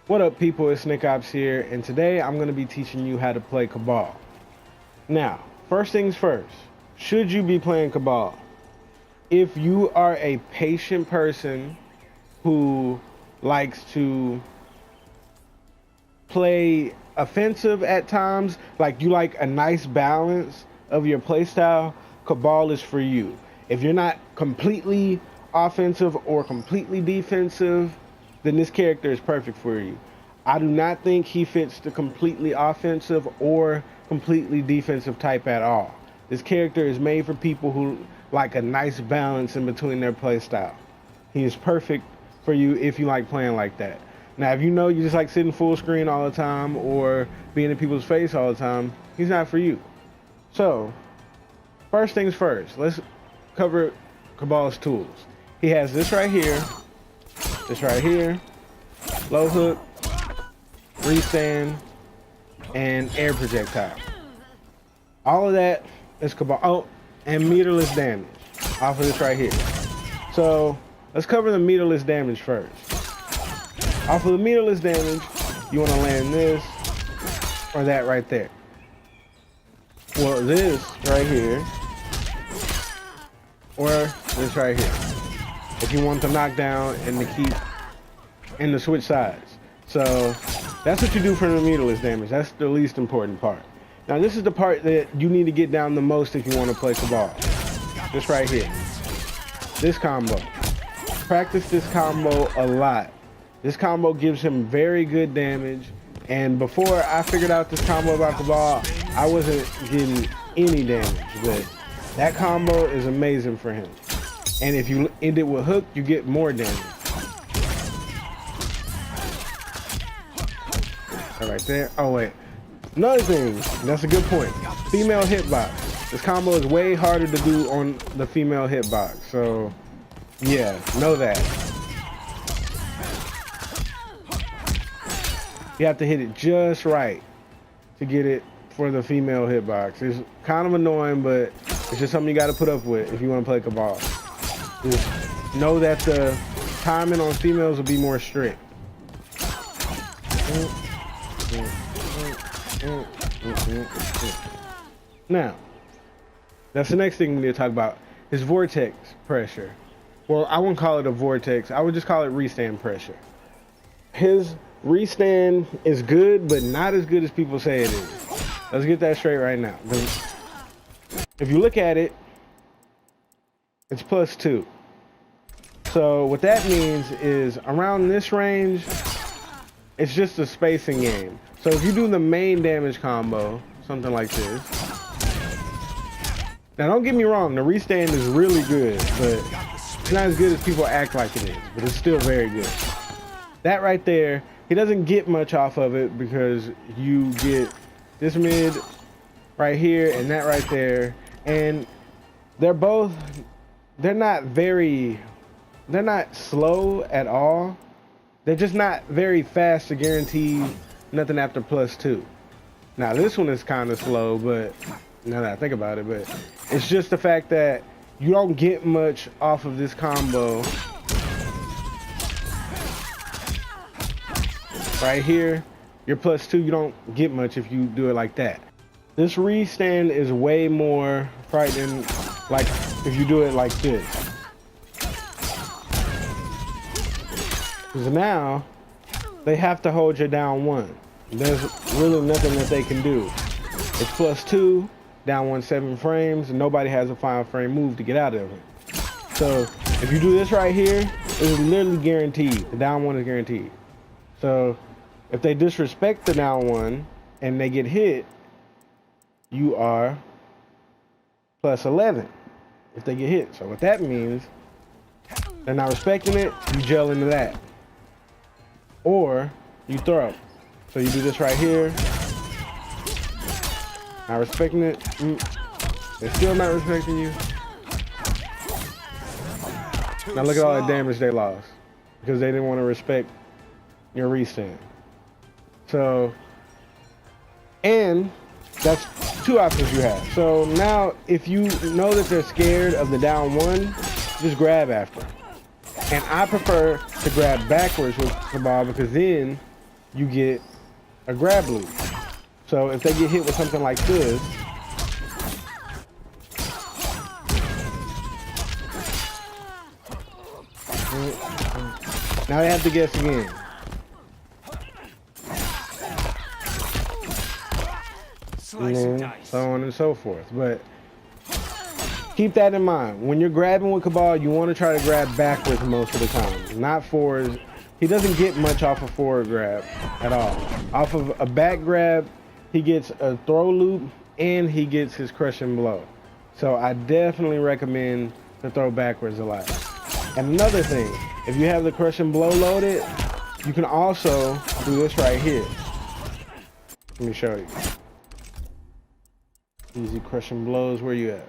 What up, people? It's Nickopz here, and today I'm going to be teaching you how to play Cabal. Now, first things first, should you be playing Cabal? If you are a patient person who likes to play offensive at times, like you like a nice balance of your playstyle, Cabal is for you. If you're not completely offensive or completely defensive, then this character is perfect for you. I do not think he fits the completely offensive or completely defensive type at all. This character is made for people who like a nice balance in between their playstyle. He is perfect for you if you like playing like that. Now, if you know you just like sitting full screen all the time or being in people's face all the time, he's not for you. So, first things first, let's cover Cabal's tools. He has this right here, low hook, restand, and air projectile. All of that is Cabal. Oh, and meterless damage off of this right here. So let's cover the meterless damage first. Off of the meterless damage, you want to land this or that right there. Well, this right here or this right here. If you want to knock down and to keep and to switch sides. So that's what you do for the meterless damage. That's the least important part. Now this is the part that you need to get down the most if you want to play Cabal. This right here. This combo. Practice this combo a lot. This combo gives him very good damage. And before I figured out this combo about Cabal, I wasn't getting any damage. But that combo is amazing for him. And if you end it with hook, you get more damage. Right there. Oh wait. Another thing, that's a good point. Female hitbox. This combo is way harder to do on the female hitbox. So yeah, know that. You have to hit it just right to get it for the female hitbox. It's kind of annoying, but it's just something you got to put up with if you want to play Cabal. Just know that the timing on females will be more strict. Now, that's the next thing we need to talk about, is vortex pressure. Well, I wouldn't call it a vortex. I would just call it restand pressure. His restand is good, but not as good as people say it is. Let's get that straight right now. If you look at it, it's +2. So what that means is around this range, it's just a spacing game. So if you do the main damage combo, something like this. Now don't get me wrong, the restand is really good, but it's not as good as people act like it is, but it's still very good. That right there, he doesn't get much off of it because you get this mid right here and that right there. And they're not slow at all. They're just not very fast to guarantee nothing after +2. Now this one is kind of slow, but now that I think about it, but it's just the fact that you don't get much off of this combo. Right here, you're +2, you don't get much if you do it like that. This restand is way more frightening, like if you do it like this. Because now, they have to hold you down 1. There's really nothing that they can do. It's +2, down 17 frames, and nobody has a 5 frame move to get out of it. So, if you do this right here, it's literally guaranteed. The down 1 is guaranteed. So, if they disrespect the down 1, and they get hit, you are +11 if they get hit. So what that means, they're not respecting it, you gel into that. Or you throw. So you do this right here. Not respecting it. They're still not respecting you. Now look at all the damage they lost because they didn't want to respect your restand. So, and that's 2 options you have. So now if you know that they're scared of the down 1, just grab after. And I prefer to grab backwards with Cabal because then you get a grab loop. So if they get hit with something like this, now they have to guess again. And then so on and so forth. But keep that in mind. When you're grabbing with Cabal, you want to try to grab backwards most of the time, not forwards. He doesn't get much off a forward grab at all. Off of a back grab, he gets a throw loop and he gets his crushing blow. So I definitely recommend to throw backwards a lot. And another thing, if you have the crushing blow loaded, you can also do this right here. Let me show you. Easy crushing blows, where you at?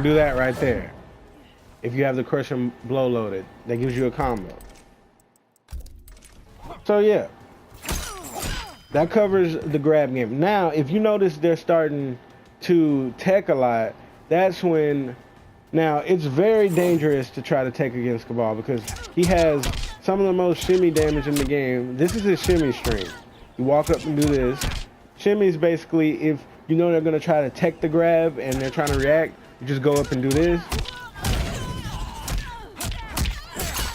Do that right there. If you have the crushing blow loaded, that gives you a combo. So yeah, that covers the grab game. Now, if you notice they're starting to tech a lot, that's when, now it's very dangerous to try to tech against Cabal because he has some of the most shimmy damage in the game. This is his shimmy string. You walk up and do this. Shimmy is basically if you know they're gonna try to tech the grab and they're trying to react, you just go up and do this.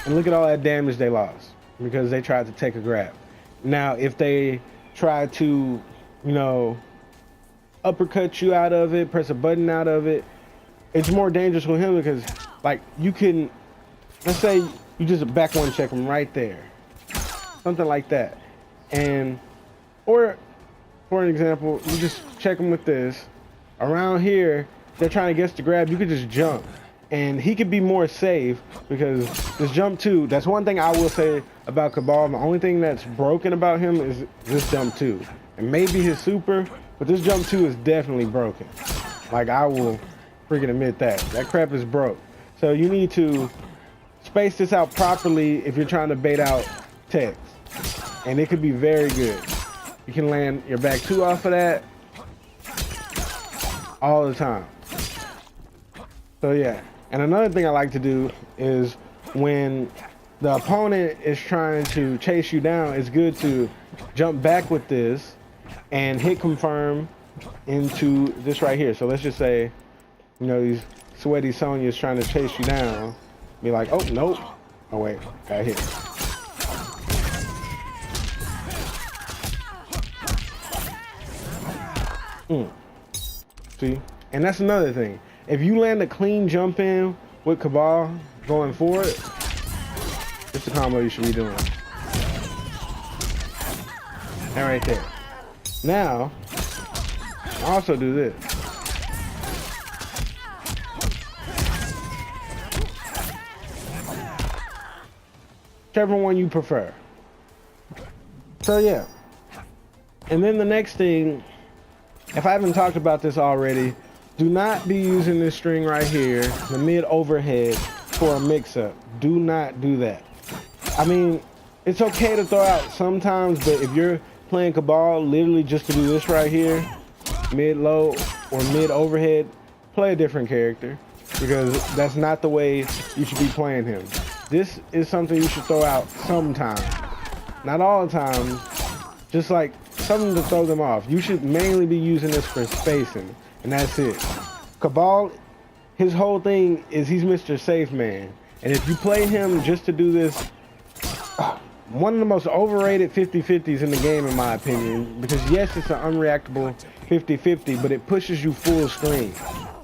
And look at all that damage they lost because they tried to take a grab. Now, if they try to, you know, uppercut you out of it, press a button out of it, it's more dangerous with him because, like, you can, let's say you just back one check him right there. Something like that. And, or, for an example, you just check him with this. Around here, they're trying to guess the grab, you could just jump. And he could be more safe because this jump 2, that's one thing I will say about Cabal. The only thing that's broken about him is this jump 2. And maybe his super, but this jump 2 is definitely broken. Like, I will freaking admit that. That crap is broke. So you need to space this out properly if you're trying to bait out techs. And it could be very good. You can land your back 2 off of that all the time. So yeah. And another thing I like to do is when the opponent is trying to chase you down, it's good to jump back with this and hit confirm into this right here. So let's just say, you know, these sweaty Sonya's trying to chase you down. Be like, oh, nope. Oh, wait, got hit. See? And that's another thing. If you land a clean jump in with Cabal going forward, it's the combo you should be doing. That right there. Now, also do this. Whichever one you prefer. So yeah. And then the next thing, if I haven't talked about this already, do not be using this string right here, the mid overhead, for a mix-up. Do not do that. I mean, it's okay to throw out sometimes, but if you're playing Cabal literally just to do this right here, mid-low or mid-overhead, play a different character because that's not the way you should be playing him. This is something you should throw out sometimes. Not all the time, just like something to throw them off. You should mainly be using this for spacing. And that's it. Cabal, his whole thing is he's Mr. Safe Man. And if you play him just to do this, one of the most overrated 50-50s in the game, in my opinion. Because yes, it's an unreactable 50-50, but it pushes you full screen.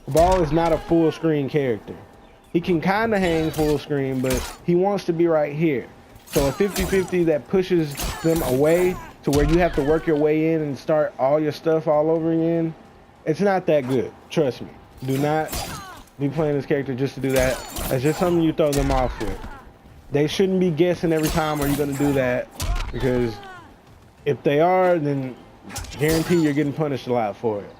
Cabal is not a full screen character. He can kind of hang full screen, but he wants to be right here. So a 50-50 that pushes them away to where you have to work your way in and start all your stuff all over again, it's not that good. Trust me. Do not be playing this character just to do that. That's just something you throw them off with. They shouldn't be guessing every time are you going to do that, because if they are, then guarantee you're getting punished a lot for it.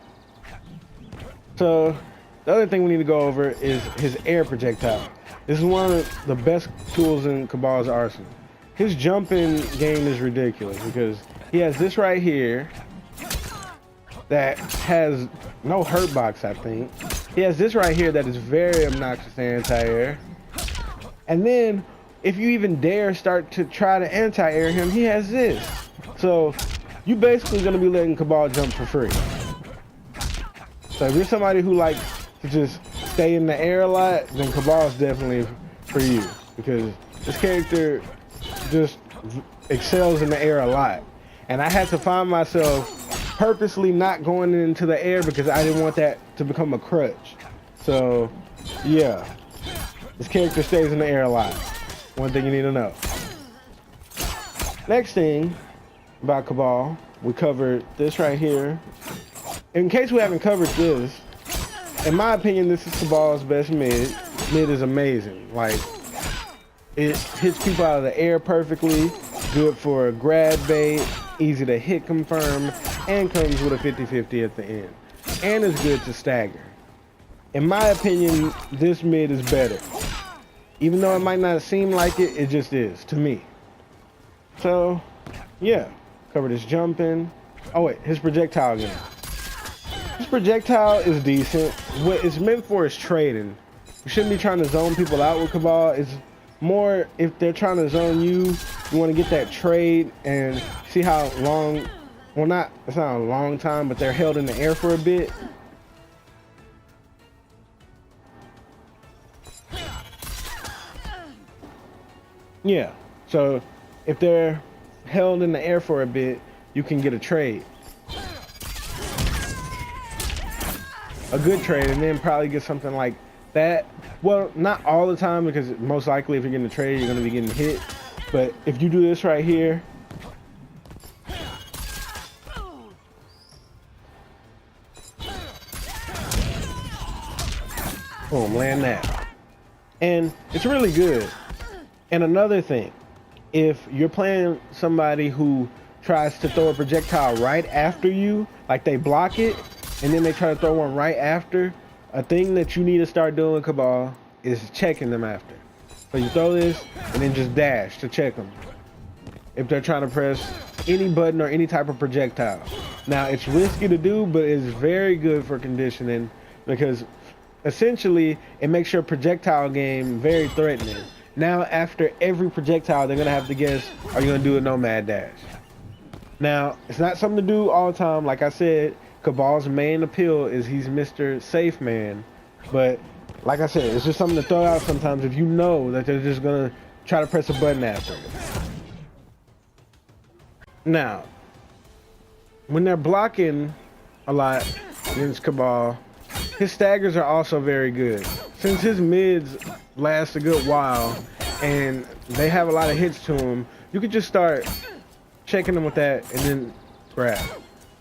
So the other thing we need to go over is his air projectile. This is one of the best tools in Cabal's arsenal. His jumping game is ridiculous because he has this right here that has no hurt box, I think. He has this right here that is very obnoxious anti-air. And then, if you even dare start to try to anti-air him, he has this. So, you basically gonna be letting Cabal jump for free. So if you're somebody who likes to just stay in the air a lot, then Cabal's definitely for you. Because this character just excels in the air a lot. And I had to find myself purposely not going into the air because I didn't want that to become a crutch. So, yeah. This character stays in the air a lot. One thing you need to know. Next thing about Cabal, we covered this right here. In case we haven't covered this, in my opinion, this is Cabal's best mid. Mid is amazing. Like, it hits people out of the air perfectly, good for a grab bait, easy to hit confirm, and comes with a 50-50 at the end. And is good to stagger. In my opinion, this mid is better. Even though it might not seem like it, it just is, to me. So, yeah. Covered his jumping. Oh wait, his projectile game. His projectile is decent. What it's meant for is trading. You shouldn't be trying to zone people out with Cabal. It's more if they're trying to zone you, you want to get that trade and see how long, well it's not a long time, but they're held in the air for a bit. Yeah, so if they're held in the air for a bit, you can get a trade. A good trade, and then probably get something like that. Well, not all the time, because most likely if you're getting a trade, you're going to be getting hit. But if you do this right here, boom, land that. And it's really good. And another thing, if you're playing somebody who tries to throw a projectile right after you, like they block it, and then they try to throw one right after, a thing that you need to start doing, Cabal, is checking them after. So you throw this, and then just dash to check them. If they're trying to press any button or any type of projectile. Now, it's risky to do, but it's very good for conditioning, because essentially, it makes your projectile game very threatening. Now, after every projectile, they're going to have to guess, are you going to do a nomad dash? Now, it's not something to do all the time. Like I said, Cabal's main appeal is he's Mr. Safe Man. But, like I said, it's just something to throw out sometimes if you know that they're just going to try to press a button after it. Now, when they're blocking a lot against Cabal, his staggers are also very good. Since his mids last a good while and they have a lot of hits to him, you could just start checking them with that and then grab.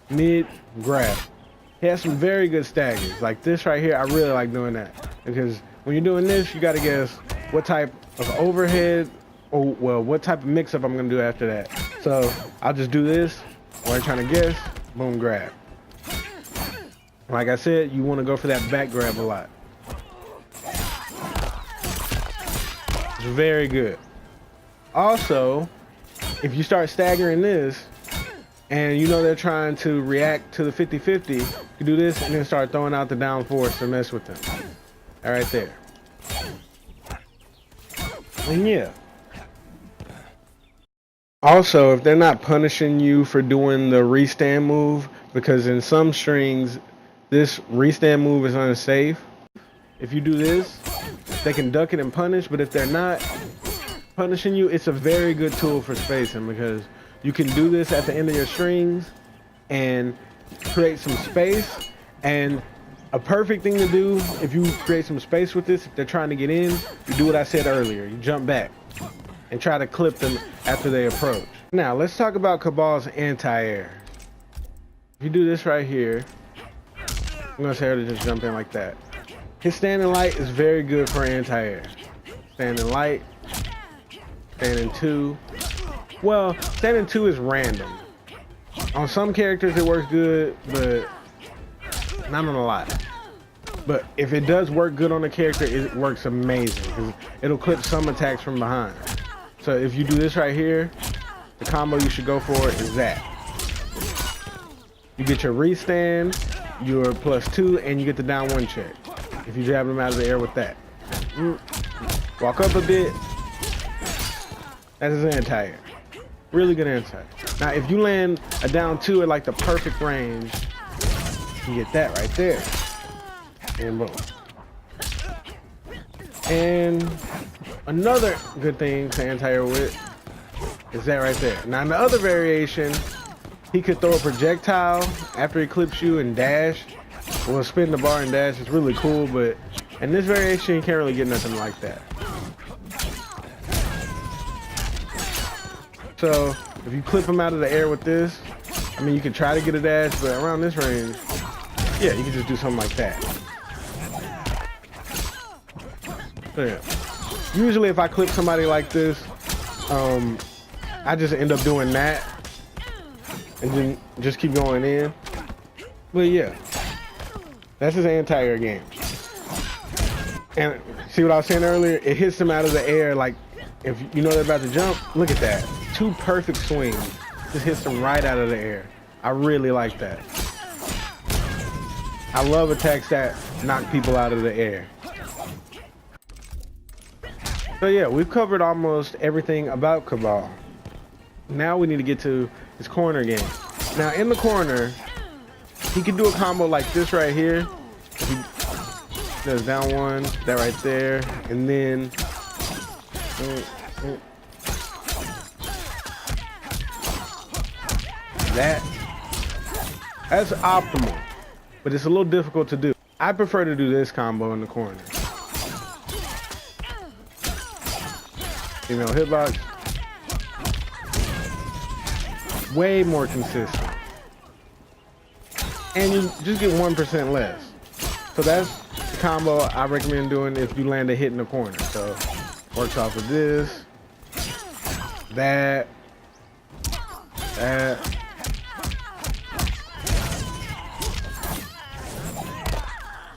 Mid, grab. He has some very good staggers. Like this right here, I really like doing that. Because when you're doing this, you gotta guess what type of overhead, or well, what type of mix-up I'm gonna do after that. So I'll just do this, while you're trying to guess, boom, grab. Like I said, you want to go for that back grab a lot. It's very good. Also, if you start staggering this, and you know they're trying to react to the 50-50, you do this and then start throwing out the down force to mess with them. All right there. And yeah. Also, if they're not punishing you for doing the restand move, because in some strings, this restand move is unsafe. If you do this, they can duck it and punish, but if they're not punishing you, it's a very good tool for spacing, because you can do this at the end of your strings and create some space. And a perfect thing to do, if you create some space with this, if they're trying to get in, you do what I said earlier. You jump back and try to clip them after they approach. Now, let's talk about Cabal's anti-air. If you do this right here, I'm gonna say her to just jump in like that. His standing light is very good for anti-air. Standing light, standing two. Well, standing two is random. On some characters it works good, but not on a lot. But if it does work good on a character, it works amazing, because it'll clip some attacks from behind. So if you do this right here, the combo you should go for is that. You get your restand, your +2, and you get the down one check. if you jab them out of the air with that. Walk up a bit. That is anti-air. Really good anti-air. Now, if you land a down 2 at like the perfect range, you get that right there. And boom. And another good thing to anti-air with is that right there. Now, in the other variation, he could throw a projectile after he clips you and dash. Well, spin the bar and dash. It's really cool, but in this variation, you can't really get nothing like that. So, if you clip him out of the air with this, I mean, you can try to get a dash, but around this range, yeah, you can just do something like that. So, yeah. Usually, if I clip somebody like this, I just end up doing that and then just keep going in. But yeah, that's his anti-air game. And see what I was saying earlier? It hits them out of the air. Like, if you know they're about to jump, look at that. 2 perfect swings. Just hits them right out of the air. I really like that. I love attacks that knock people out of the air. So yeah, we've covered almost everything about Cabal. Now we need to get to his corner game. Now in the corner, he can do a combo like this right here. He does down 1, that right there, and then that's optimal, but it's a little difficult to do. I prefer to do this combo in the corner. You know, hitbox, way more consistent. And you just get 1% less. So that's the combo I recommend doing if you land a hit in the corner. So works off of this, that,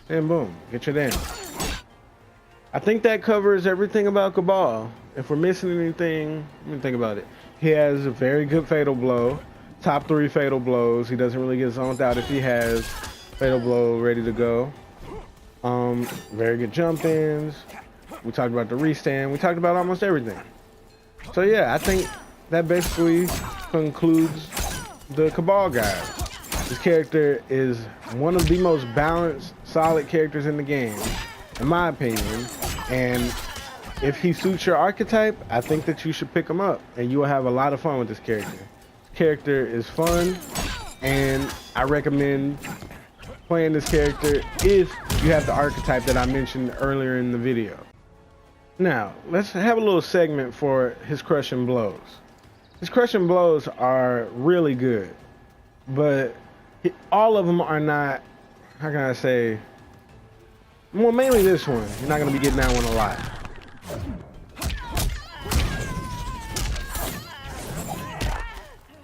and boom, get your damage. I think that covers everything about Cabal. If we're missing anything, let me think about it. He has a very good fatal blow. Top 3 fatal blows. He doesn't really get zoned out if he has fatal blow ready to go. Very good jump ins. We talked about the restand. We talked about almost everything. So yeah, I think that basically concludes the Cabal guide. This character is one of the most balanced, solid characters in the game, in my opinion. And if he suits your archetype, I think that you should pick him up and you will have a lot of fun with this character. This character is fun, and I recommend playing this character if you have the archetype that I mentioned earlier in the video. Now, let's have a little segment for his crushing blows. His crushing blows are really good, but all of them are not, how can I say, well, mainly this one. You're not going to be getting that one a lot.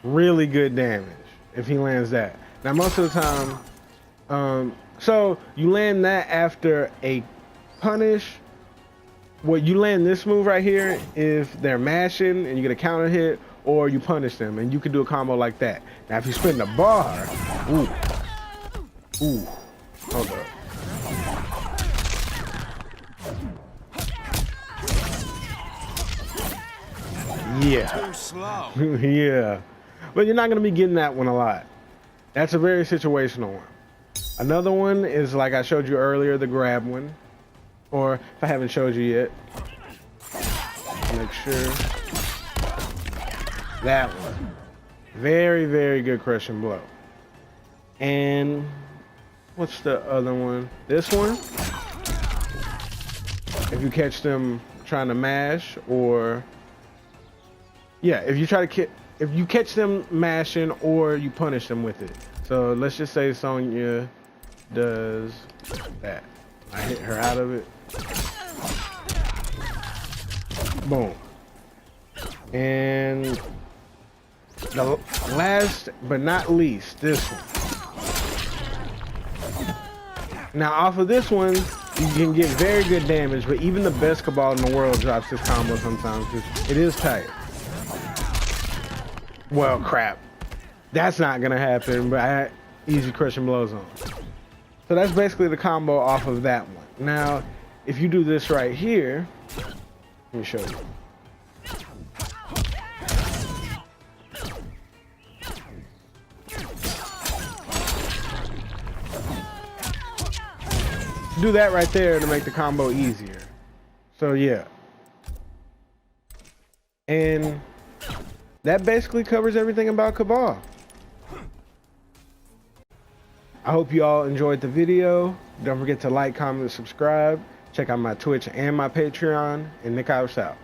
Really good damage if he lands that. Now, most of the time, so you land that after a punish. Well, you land this move right here if they're mashing and you get a counter hit, or you punish them, and you can do a combo like that. Now, if you spin the bar, ooh, hold up. Yeah. Too slow. Yeah. But you're not going to be getting that one a lot. That's a very situational one. Another one is, like I showed you earlier, the grab one. Or if I haven't showed you yet, make sure. That one. Very, very good crushing blow. And what's the other one? This one. If you catch them trying to mash, or yeah, if you catch them mashing or you punish them with it. So let's just say Sonya does that. I hit her out of it. Boom. And the last but not least, this one. Now off of this one, you can get very good damage, but even the best Cabal in the world drops this combo sometimes because it is tight. Well, crap. That's not gonna happen, but I had easy crushing blows on. So that's basically the combo off of that one. Now, if you do this right here, let me show you. Do that right there to make the combo easier. So yeah. And that basically covers everything about Cabal. I hope you all enjoyed the video. Don't forget to like, comment, and subscribe. Check out my Twitch and my Patreon. And Nickopz out.